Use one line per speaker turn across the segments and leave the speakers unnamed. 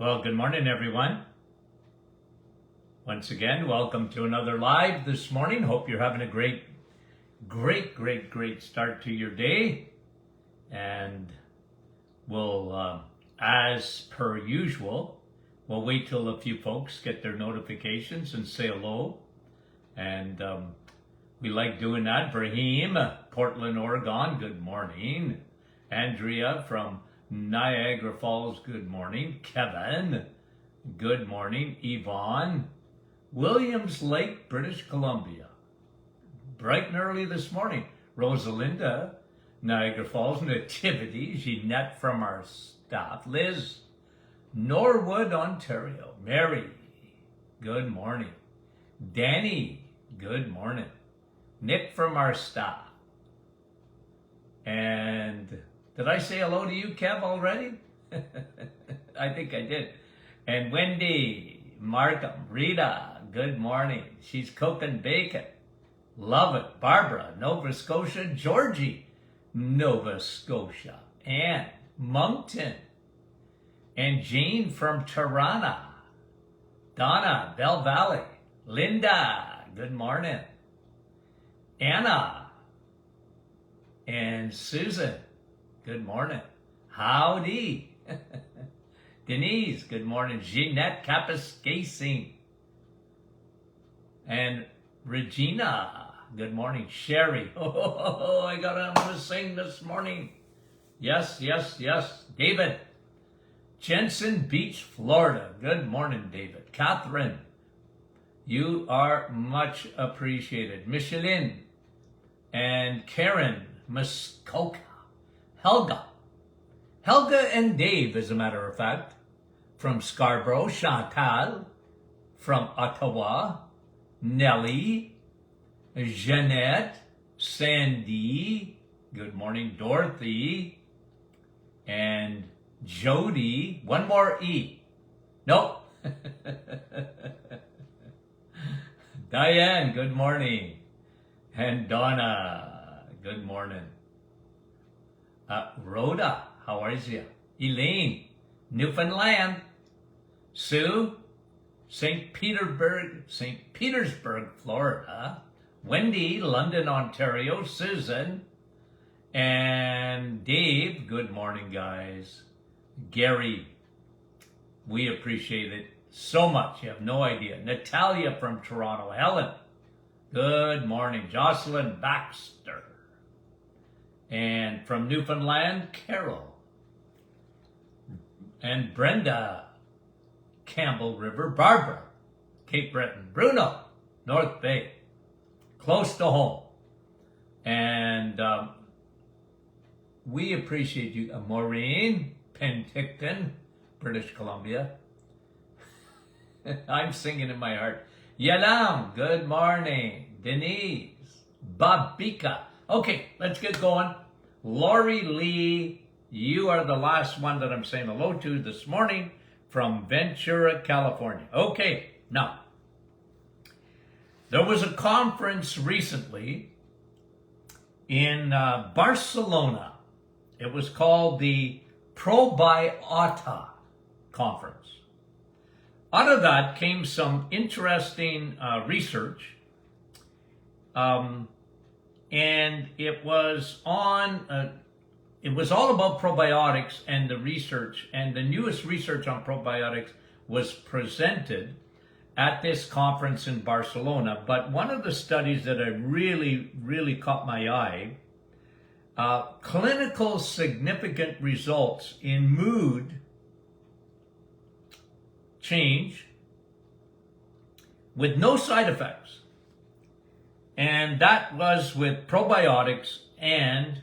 Well, good morning, everyone. Once again, welcome to another live this morning. Hope you're having a great start to your day. And we'll, as per usual, we'll wait till a few folks get their notifications and say hello. And we like doing that. Brahim, Portland, Oregon, good morning. Andrea from Niagara Falls, good morning. Kevin, good morning. Yvonne, Williams Lake, British Columbia, bright and early this morning. Rosalinda, Niagara Falls, Nativity, Jeanette from our staff. Liz, Norwood, Ontario. Mary, good morning. Danny, good morning. Nick from our staff. And did I say hello to you, Kev, already? I think I did. And Wendy, Markham, Rita, good morning. She's cooking bacon. Love it. Barbara, Nova Scotia. Georgie, Nova Scotia. Anne, Moncton. And Jane from Tirana. Donna, Bell Valley. Linda, good morning. Anna and Susan, good morning. Howdy. Denise, good morning. Jeanette Kapuskasing. And Regina, good morning. Sherry, I got to sing this morning. Yes. David, Jensen Beach, Florida. Good morning, David. Catherine, you are much appreciated. Micheline and Karen, Muskoka. Helga and Dave, as a matter of fact, from Scarborough. Chantal from Ottawa. Nellie, Jeanette, Sandy, good morning. Dorothy and Jody. One more E. Nope. Diane, good morning. And Donna, good morning. Rhoda, how are you? Elaine, Newfoundland. Sue, St. Petersburg, Florida. Wendy, London, Ontario. Susan and Dave, good morning, guys. Gary, we appreciate it so much. You have no idea. Natalia from Toronto. Helen, good morning. Jocelyn Baxter. And from Newfoundland, Carol. And Brenda, Campbell River. Barbara, Cape Breton. Bruno, North Bay, close to home. And we appreciate you. Maureen, Penticton, British Columbia. I'm singing in my heart. Yalam, good morning. Denise, Babika. Okay, let's get going. Lori Lee, you are the last one that I'm saying hello to this morning from Ventura, California. Okay, now, there was a conference recently in Barcelona. It was called the Probiota Conference. Out of that came some interesting research, and it was on. It was all about probiotics and the research, and the newest research on probiotics was presented at this conference in Barcelona. But one of the studies that I really caught my eye, clinical significant results in mood change with no side effects. And that was with probiotics and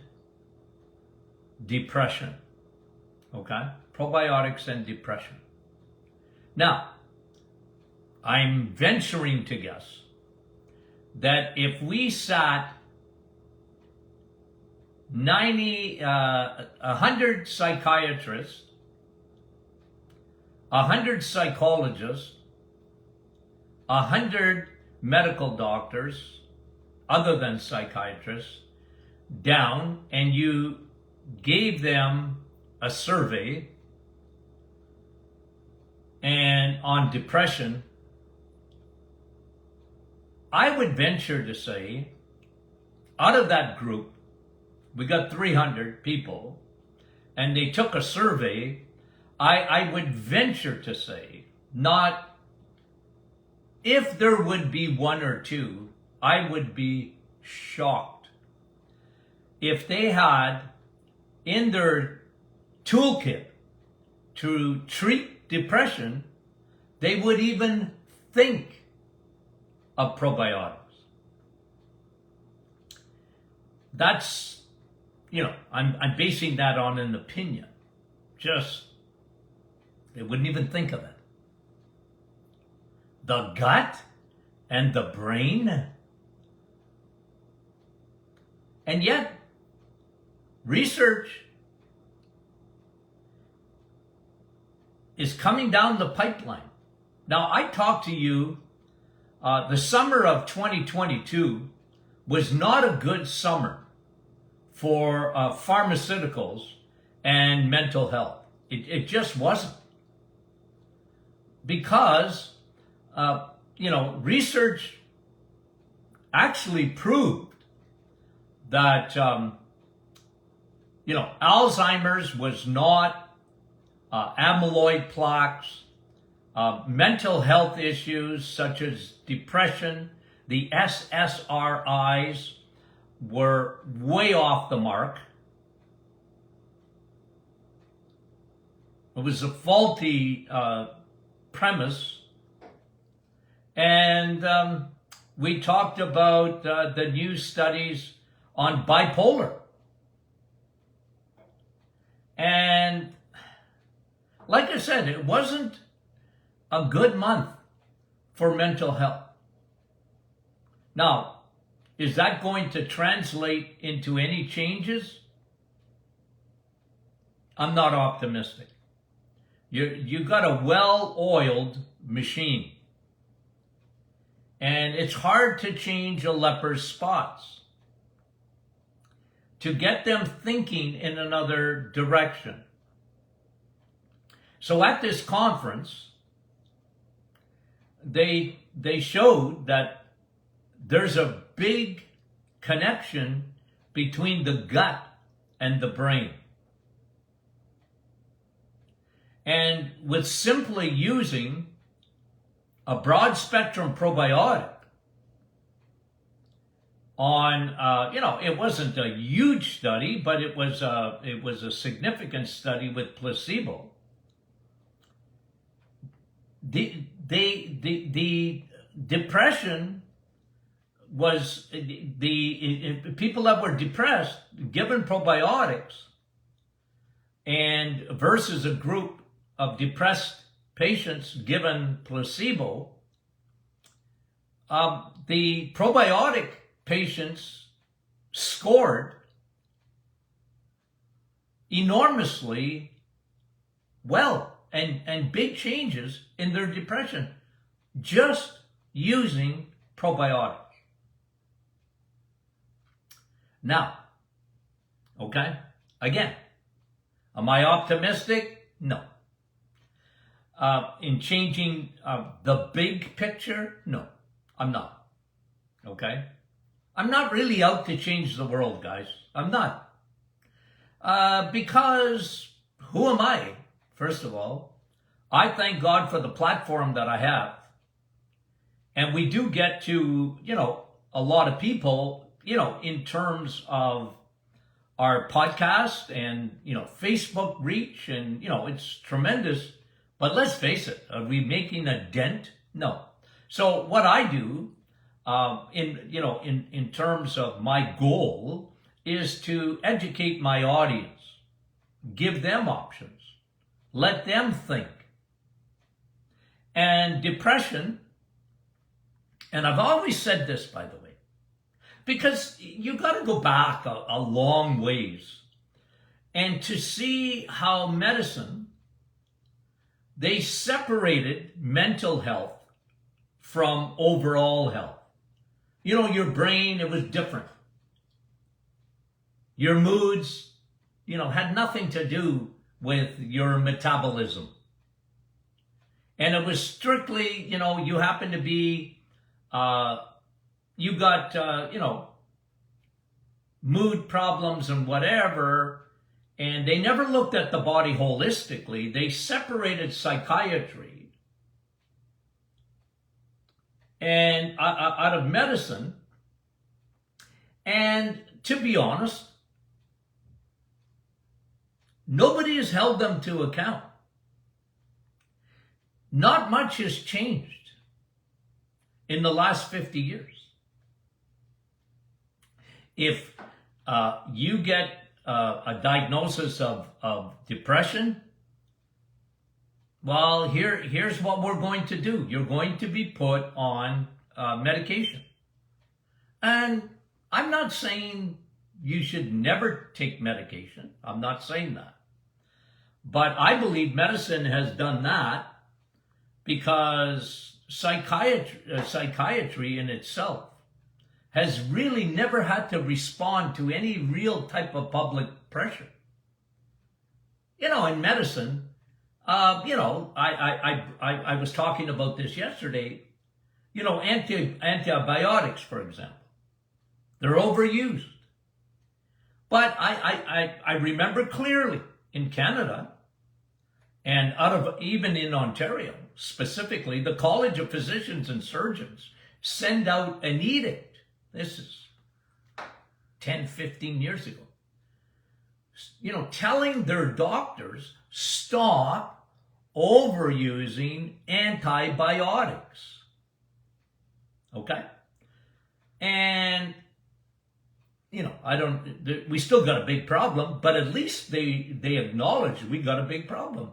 depression. Okay? Probiotics and depression. Now, I'm venturing to guess that if we sat 100 psychiatrists, 100 psychologists, 100 medical doctors, other than psychiatrists, down, and you gave them a survey, and on depression, I would venture to say, out of that group, we got 300 people, and they took a survey. I would venture to say, not if there would be one or two, I would be shocked if they had in their toolkit to treat depression, they would even think of probiotics. That's, I'm basing that on an opinion. Just, they wouldn't even think of it. The gut and the brain. And yet, research is coming down the pipeline. Now, I talked to you, the summer of 2022 was not a good summer for pharmaceuticals and mental health. It just wasn't. Because, research actually proved that, Alzheimer's was not amyloid plaques, mental health issues such as depression, the SSRIs were way off the mark. It was a faulty premise. And we talked about the new studies on bipolar. And like I said, it wasn't a good month for mental health. Now, is that going to translate into any changes? I'm not optimistic. You got a well-oiled machine. And it's hard to change a leper's spots. To get them thinking in another direction. So at this conference, they showed that there's a big connection between the gut and the brain. And with simply using a broad spectrum probiotic on, it wasn't a huge study, but it was a significant study with placebo. The depression was the people that were depressed given probiotics and versus a group of depressed patients given placebo, the probiotic patients scored enormously well and big changes in their depression just using probiotics. Now, okay, again, am I optimistic? No. In changing the big picture? No, I'm not. Okay? I'm not really out to change the world, guys. I'm not. Because who am I? First of all, I thank God for the platform that I have. And we do get to, a lot of people, in terms of our podcast and, Facebook reach and, it's tremendous. But let's face it, are we making a dent? No. So what I do, in terms of my goal, is to educate my audience, give them options, let them think. And depression, and I've always said this, by the way, because you got to go back a long ways and to see how medicine, they separated mental health from overall health. Your brain, it was different. Your moods, had nothing to do with your metabolism. And it was strictly, you happen to be, you got, mood problems and whatever, and they never looked at the body holistically. They separated psychiatry and out of medicine. And to be honest, nobody has held them to account. Not much has changed in the last 50 years. If you get a diagnosis of depression, well, here's what we're going to do. You're going to be put on medication. And I'm not saying you should never take medication. I'm not saying that. But I believe medicine has done that because psychiatry in itself has really never had to respond to any real type of public pressure. In medicine, I was talking about this yesterday, antibiotics, for example. They're overused. But I remember clearly in Canada and even in Ontario, specifically, the College of Physicians and Surgeons send out an edict. This is 10, 15 years ago. Telling their doctors, stop overusing antibiotics. Okay? And we still got a big problem, but at least they acknowledge we got a big problem.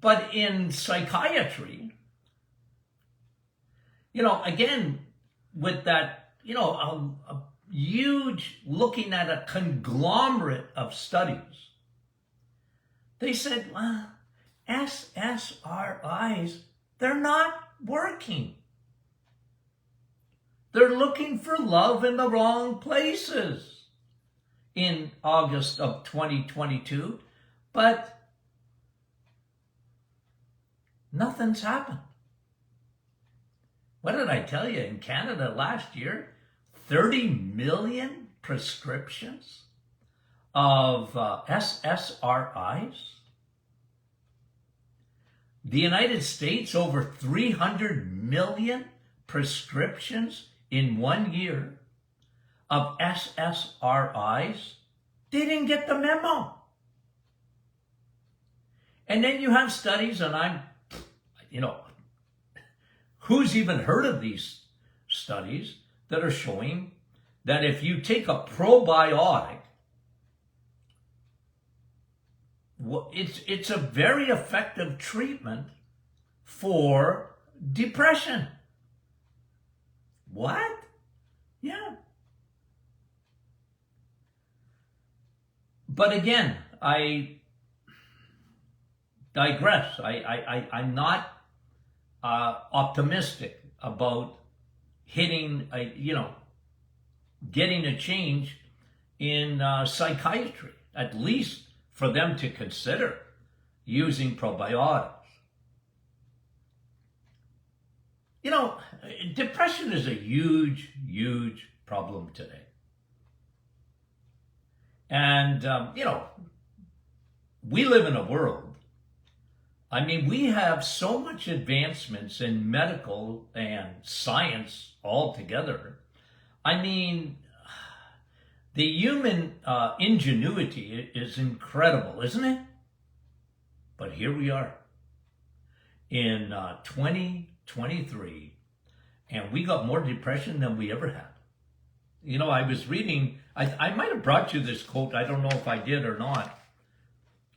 But in psychiatry, again, with that, a huge, looking at a conglomerate of studies, they said, well, SSRIs, they're not working. They're looking for love in the wrong places in August of 2022, but nothing's happened. What did I tell you? In Canada last year, 30 million prescriptions of SSRIs. The United States, over 300 million prescriptions in 1 year of SSRIs. They didn't get the memo. And then you have studies, and who's even heard of these studies that are showing that if you take a probiotic, it's a very effective treatment for depression. What? Yeah. But again, I digress. I'm not optimistic about getting a change in psychiatry, at least for them to consider using probiotics. Depression is a huge, huge problem today. And, we live in a world, we have so much advancements in medical and science altogether. The human ingenuity is incredible, isn't it? But here we are in 2023, and we got more depression than we ever had. I was reading, I might have brought you this quote, I don't know if I did or not.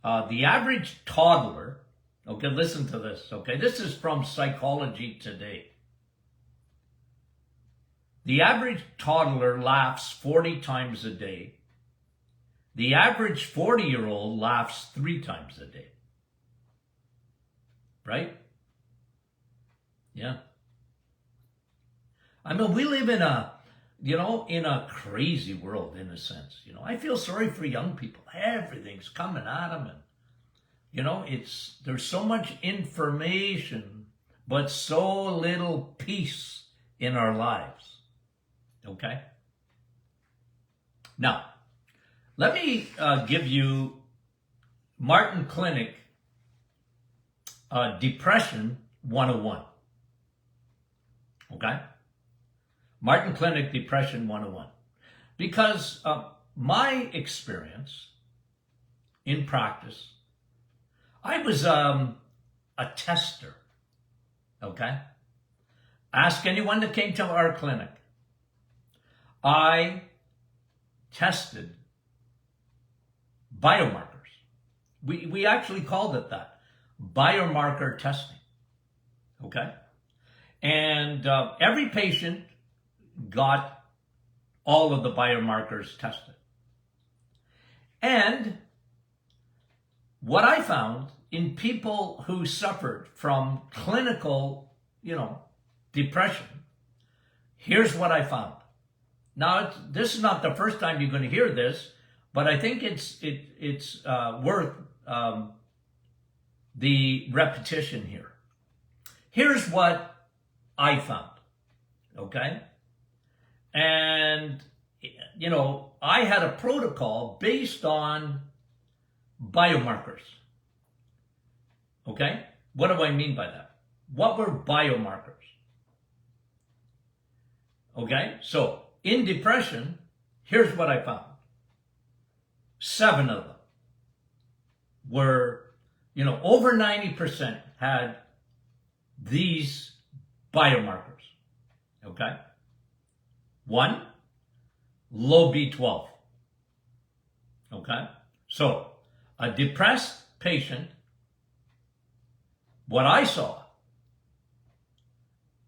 The average toddler, okay, listen to this, okay? This is from Psychology Today. The average toddler laughs 40 times a day. The average 40-year-old laughs 3 times a day. Right? Yeah. We live in a crazy world, in a sense. I feel sorry for young people. Everything's coming at them, and there's so much information but so little peace in our lives. Okay? Now, let me give you Martin Clinic Depression 101. Okay? Martin Clinic Depression 101. Because my experience in practice, I was a tester. Okay? Ask anyone that came to our clinic. I tested biomarkers. We actually called it that. Biomarker testing. Okay? And every patient got all of the biomarkers tested. And what I found in people who suffered from clinical, depression, here's what I found. Now, this is not the first time you're going to hear this, but I think it's worth the repetition here. Here's what I found, okay? And, I had a protocol based on biomarkers, okay? What do I mean by that? What were biomarkers? Okay, so in depression, here's what I found. 7 of them were, over 90% had these biomarkers. Okay? 1, low B12. Okay? So, a depressed patient, what I saw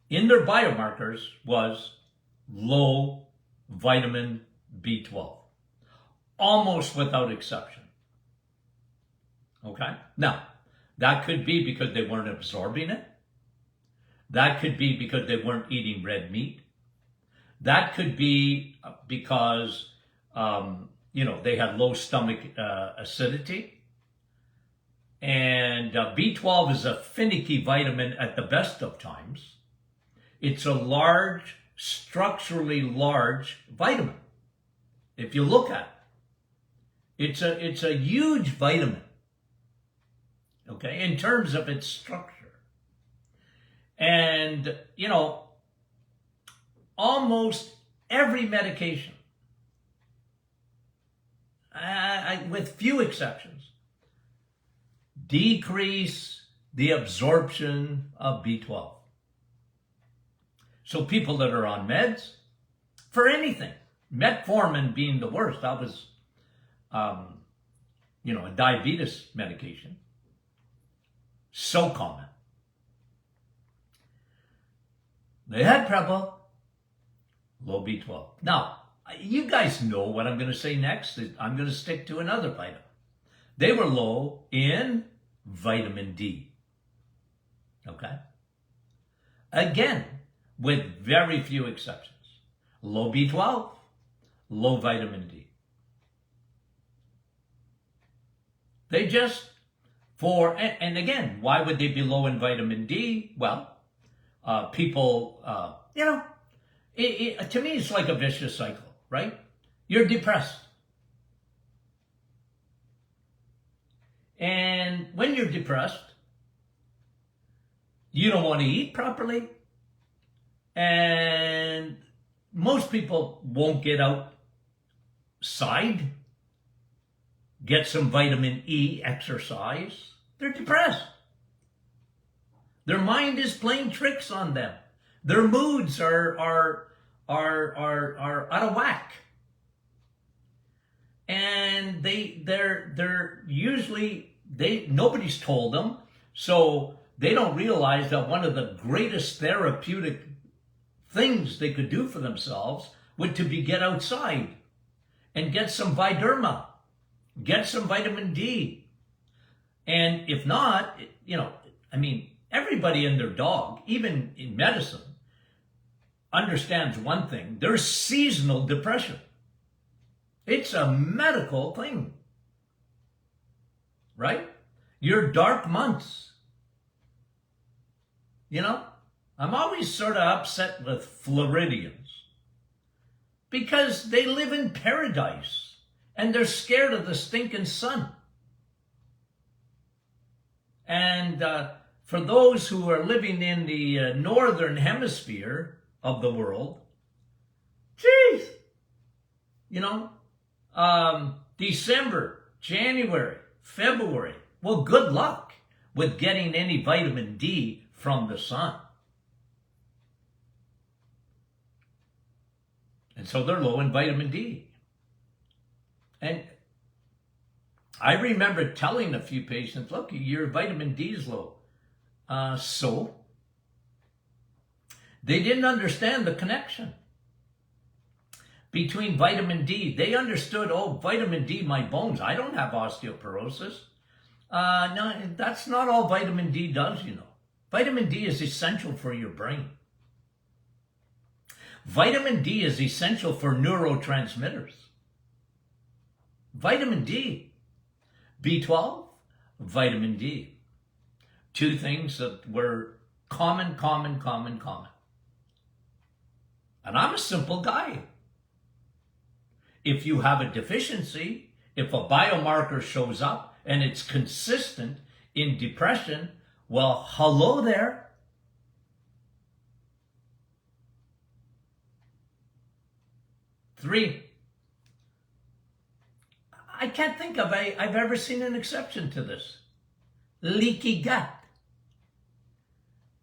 in their biomarkers was low vitamin B12. Almost without exception. Okay? Now, that could be because they weren't absorbing it. That could be because they weren't eating red meat. That could be because, they had low stomach acidity. And B12 is a finicky vitamin at the best of times. It's a large, structurally large vitamin. If you look at it, it's a huge vitamin, okay, in terms of its structure. And, almost every medication, with few exceptions, decrease the absorption of B12. So people that are on meds, for anything, metformin being the worst, that was, a diabetes medication, so common. They had Prebo, low B12. Now, you guys know what I'm going to say next. I'm going to stick to another vitamin. They were low in vitamin D. Okay? Again, with very few exceptions. Low B12, low vitamin D. They just, and again, why would they be low in vitamin D? Well, people, to me, it's like a vicious cycle, right? You're depressed. And when you're depressed, you don't want to eat properly. And most people won't get outside, get some vitamin E exercise. They're depressed. Their mind is playing tricks on them. Their moods are out of whack. And they're usually, nobody's told them, so they don't realize that one of the greatest therapeutic things they could do for themselves would to be get outside and get some Viderma, get some vitamin D. And if not, everybody and their dog, even in medicine, understands one thing. There's seasonal depression. It's a medical thing, right? Your dark months, You know, I'm always sort of upset with Floridians because they live in paradise and they're scared of the stinking sun. And for those who are living in the northern hemisphere of the world, geez, you know, December, January, February, well, good luck with getting any vitamin D from the sun. And so they're low in vitamin D. And I remember telling a few patients, look, your vitamin D is low. So they didn't understand the connection between vitamin D. They understood, oh, vitamin D, my bones. I don't have osteoporosis. No, that's not all vitamin D does, you know. Vitamin D is essential for your brain. Vitamin D is essential for neurotransmitters. Vitamin D, B12, vitamin D. Two things that were common. And I'm a simple guy. If you have a deficiency, if a biomarker shows up and it's consistent in depression, well, hello there. Three, I can't think of I've ever seen an exception to this. Leaky gut.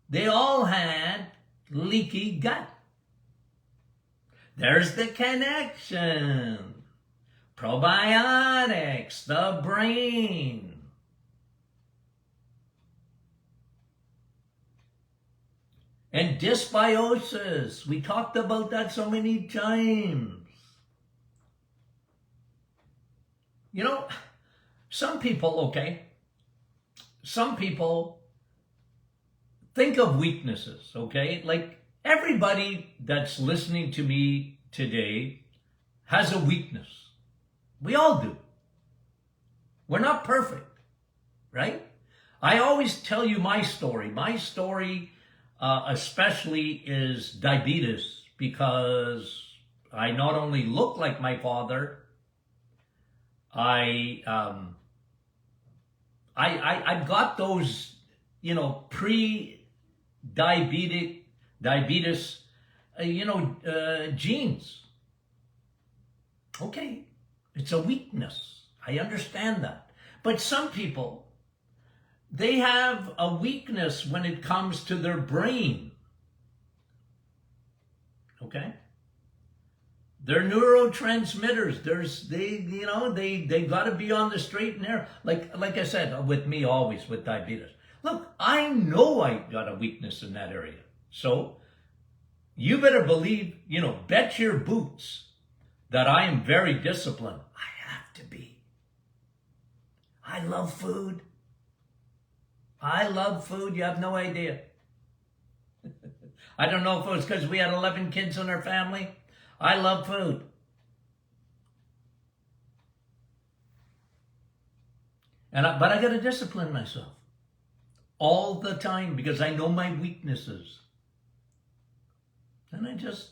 They all had leaky gut. There's the connection. Probiotics, the brain. And dysbiosis. We talked about that so many times. You know, some people think of weaknesses, okay? Like everybody that's listening to me today has a weakness. We all do. We're not perfect, right? I always tell you my story. My story especially is diabetes, because I not only look like my father, I've got those, you know, diabetes, genes. Okay, it's a weakness. I understand that. But some people, they have a weakness when it comes to their brain. Okay? Their neurotransmitters, they got to be on the straight and narrow. Like I said, with me always with diabetes. Look, I know I got a weakness in that area. So you better believe, bet your boots that I am very disciplined. I have to be. I love food. You have no idea. I don't know if it was because we had 11 kids in our family. I love food. But I got to discipline myself all the time because I know my weaknesses. And I just,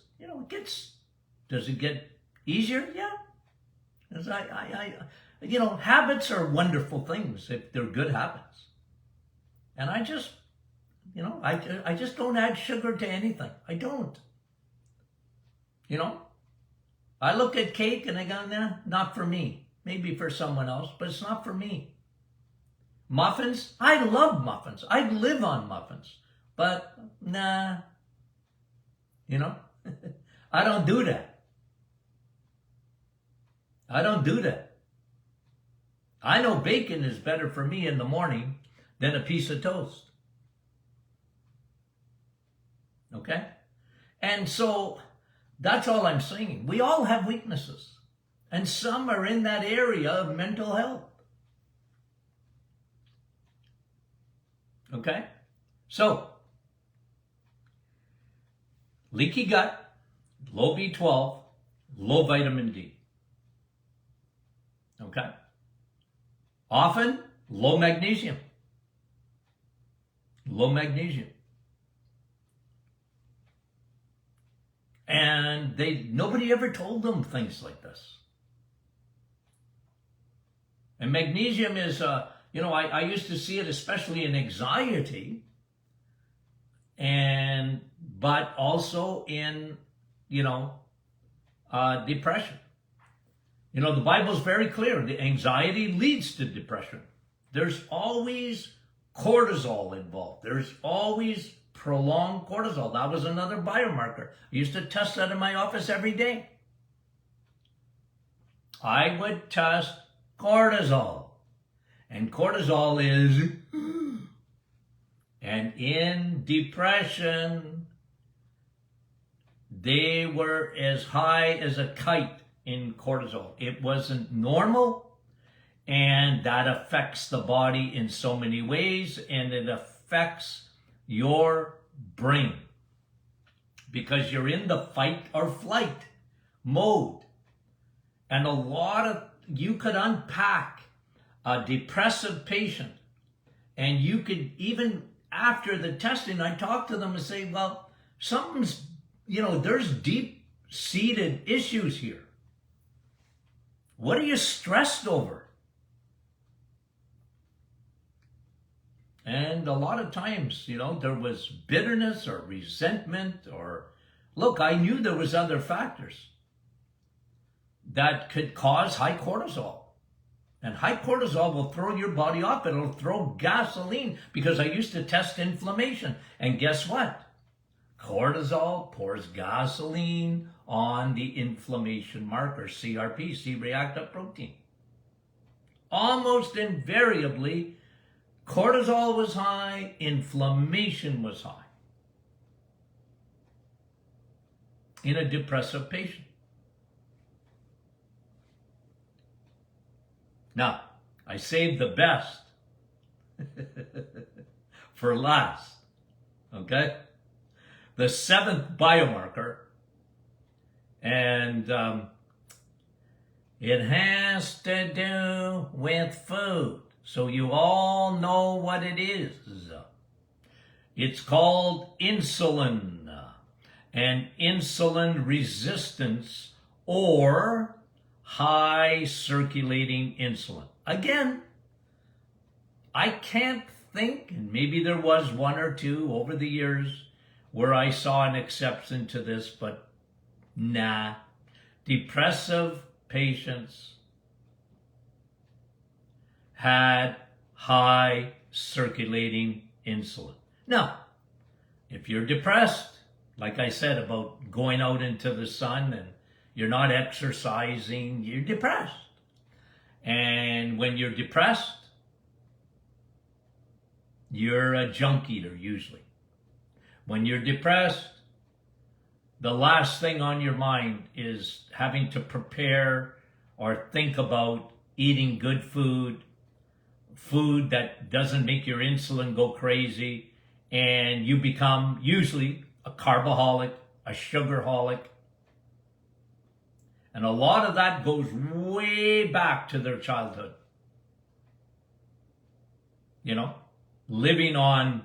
does it get easier? Yeah. Because habits are wonderful things if they're good habits. And I just, I just don't add sugar to anything. I don't. I look at cake and I go, nah, not for me. Maybe for someone else, but it's not for me. Muffins, I love muffins. I live on muffins. But, nah, I don't do that. I know bacon is better for me in the morning than a piece of toast. Okay? And so, that's all I'm saying. We all have weaknesses. And some are in that area of mental health. Okay? So, leaky gut, low B12, low vitamin D. Okay? Often, low magnesium. And nobody ever told them things like this. And magnesium is, I used to see it especially in anxiety, but also in, depression. The Bible's very clear. The anxiety leads to depression. There's always cortisol involved. There's always prolonged cortisol. That was another biomarker. I used to test that in my office every day. I would test cortisol. And cortisol is, and in depression, they were as high as a kite in cortisol. It wasn't normal, and that affects the body in so many ways, and it affects your brain because you're in the fight or flight mode. And you could unpack a depressive patient, and you could, even after the testing, I talk to them and say, well, something's, there's deep-seated issues here. What are you stressed over? And a lot of times, there was bitterness or resentment look, I knew there was other factors that could cause high cortisol. And high cortisol will throw your body off. It'll throw gasoline, because I used to test inflammation. And guess what? Cortisol pours gasoline on the inflammation marker, CRP, C-reactive protein. Almost invariably, cortisol was high, inflammation was high in a depressive patient. Now, I saved the best for last, okay? The seventh biomarker, and it has to do with food. So you all know what it is. It's called insulin, and insulin resistance, or high circulating insulin. Again, I can't think, and maybe there was one or two over the years where I saw an exception to this, but nah. Depressive patients had high circulating insulin. Now, if you're depressed, like I said about going out into the sun and you're not exercising, you're depressed. And when you're depressed, you're a junk eater usually. When you're depressed, the last thing on your mind is having to prepare or think about eating good food that doesn't make your insulin go crazy, and you become usually a carboholic, a sugarholic. And a lot of that goes way back to their childhood. Living on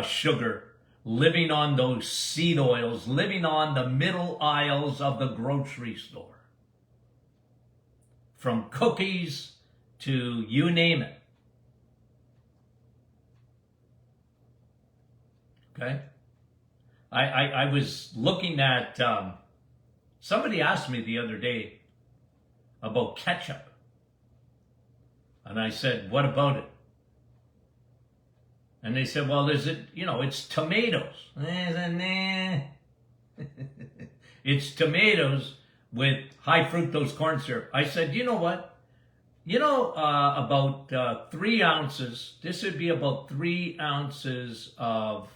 sugar, living on those seed oils, living on the middle aisles of the grocery store. From cookies to you name it. Okay? I was looking at, somebody asked me the other day about ketchup. And I said, what about it? And they said, well, it's tomatoes. And I said, nah. It's tomatoes with high fructose corn syrup. I said, you know what? About 3 ounces, this would be about 3 ounces of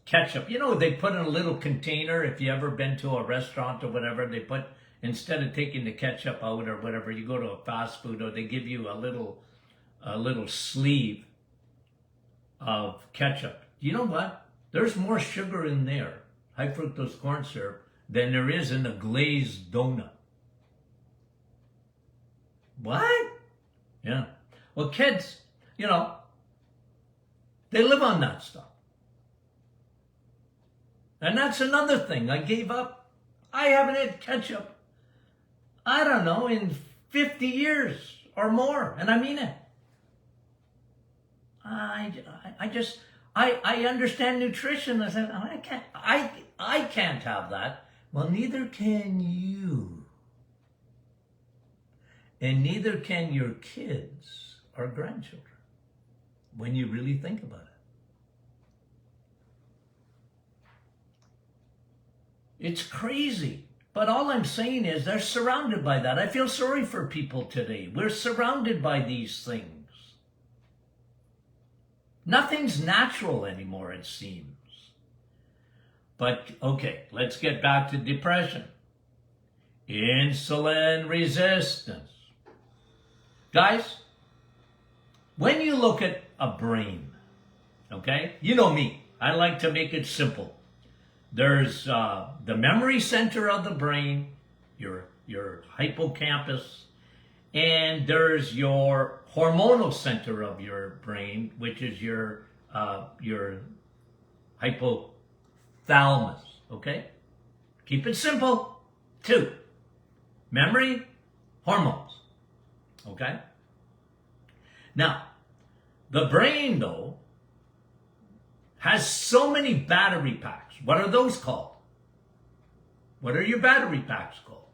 ketchup. They put in a little container. If you ever been to a restaurant or whatever, they put, instead of taking the ketchup out or whatever, you go to a fast food, or they give you a little sleeve of ketchup. You know what? There's more sugar in there, high fructose corn syrup, than there is in a glazed donut. What? Yeah. Well, kids, they live on that stuff. And that's another thing I gave up. I haven't had ketchup, I don't know, in 50 years or more. And I mean it. I understand nutrition. I said, I can't have that. Well, neither can you. And neither can your kids or grandchildren, when you really think about it. It's crazy. But all I'm saying is they're surrounded by that. I feel sorry for people today. We're surrounded by these things. Nothing's natural anymore, it seems. But, okay, let's get back to depression. Insulin resistance. Guys, when you look at a brain, okay, you know me, I like to make it simple. There's the memory center of the brain, your hippocampus, and there's your hormonal center of your brain, which is your hypothalamus, okay? Keep it simple. 2, memory, hormones, okay? Now, the brain, though, has so many battery packs. What are those called? What are your battery packs called?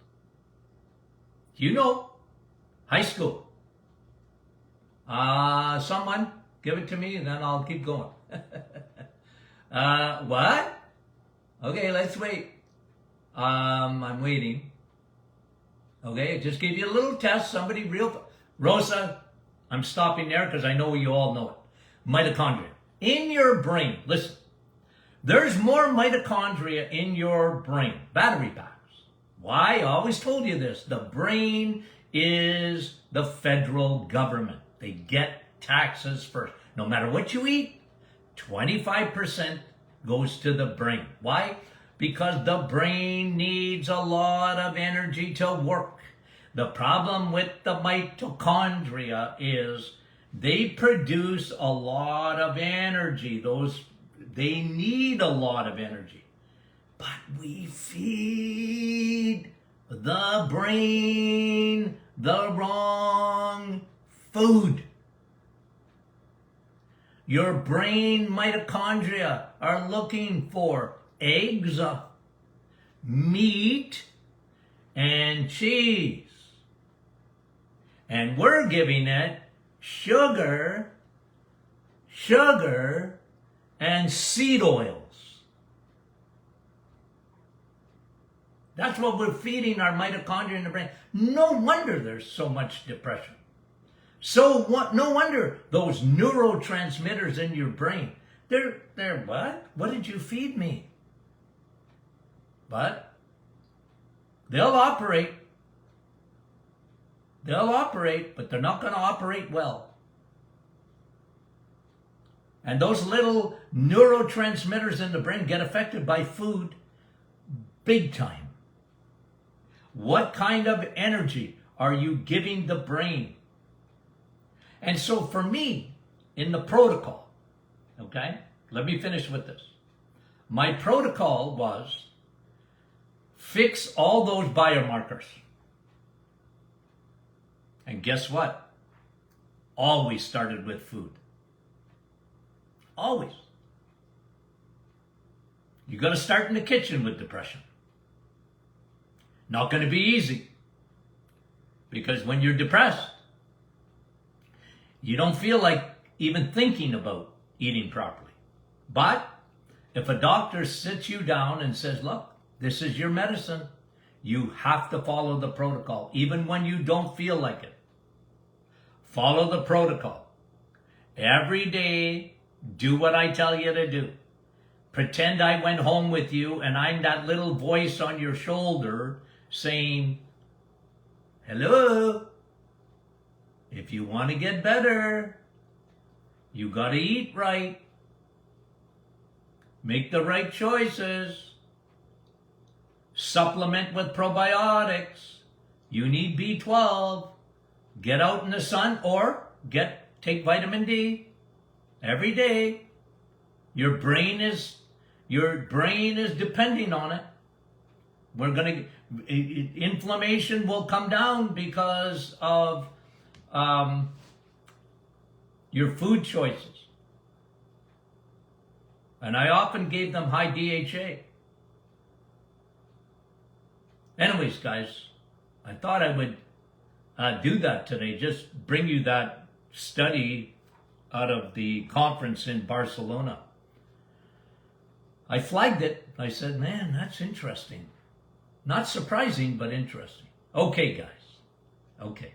You know, high school. Someone, give it to me and then I'll keep going. What? Okay, let's wait. I'm waiting. Okay, just give you a little test. Somebody Rosa, I'm stopping there because I know you all know it. Mitochondria. In your brain, listen, there's more mitochondria in your brain, battery packs. Why? I always told you this. The brain is the federal government. They get taxes first. No matter what you eat, 25% goes to the brain. Why? Because the brain needs a lot of energy to work. The problem with the mitochondria is they produce a lot of energy. They need a lot of energy. But we feed the brain the wrong food. Your brain mitochondria are looking for eggs, meat, and cheese. And we're giving it sugar, and seed oils. That's what we're feeding our mitochondria in the brain. No wonder there's so much depression. No wonder those neurotransmitters in your brain, they're what? What did you feed me? But they'll operate, but they're not going to operate well. And those little neurotransmitters in the brain get affected by food big time. What kind of energy are you giving the brain? And so for me, in the protocol, okay, let me finish with this. My protocol was fix all those biomarkers. And guess what? Always started with food. Always. You got to start in the kitchen with depression. Not going to be easy. Because when you're depressed, you don't feel like even thinking about eating properly. But if a doctor sits you down and says, look, this is your medicine, you have to follow the protocol, even when you don't feel like it. Follow the protocol. Every day, do what I tell you to do. Pretend I went home with you and I'm that little voice on your shoulder saying, hello, if you want to get better, you got to eat right. Make the right choices. Supplement with probiotics. You need B12. Get out in the sun or take vitamin D every day. Your brain is Your brain is depending on it. Inflammation will come down because of your food choices. And I often gave them high DHA. Anyways, guys, I thought I would do that today, just bring you that study out of the conference in Barcelona. I flagged it. I said, man, that's interesting. Not surprising, but interesting. Okay, guys. Okay.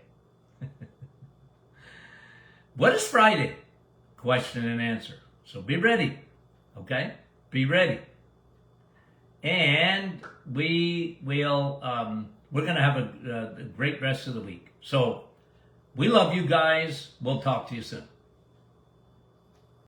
What is Friday? Question and answer. So be ready. Okay? Be ready. And we're going to have a great rest of the week. So we love you guys. We'll talk to you soon.